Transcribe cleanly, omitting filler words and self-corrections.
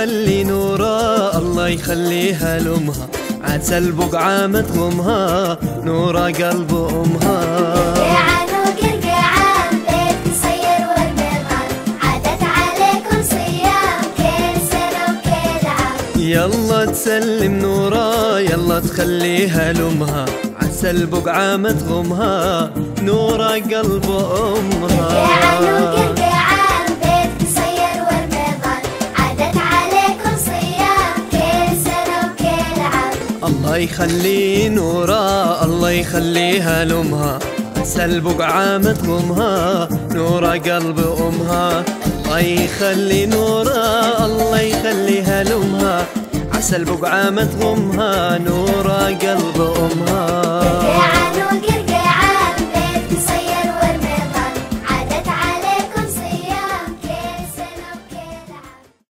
يخلي نورا الله يخليها لأمها، عسى البقعة ما تغمها، نورا قلب أمها. قرقعان وقرقعان بيت مصير والبيضان، عادت عليكم صيام كل سنة وكل عام. يلا تسلم نورا يلا تخليها لأمها، عسى البقعة ما تغمها، نورا قلب أمها. قرقعان وقرقعان بيت مصير والبيضان، عادت عليكم صيام كل سنة وكل عام. الله يخلي نورا الله يخليها لأمها، عسى البقعة ما تغمها، نورا قلب أمها. الله يخلي نورا الله يخليها لأمها، عسى البقعة ما تغمها، نورا قلب أمها.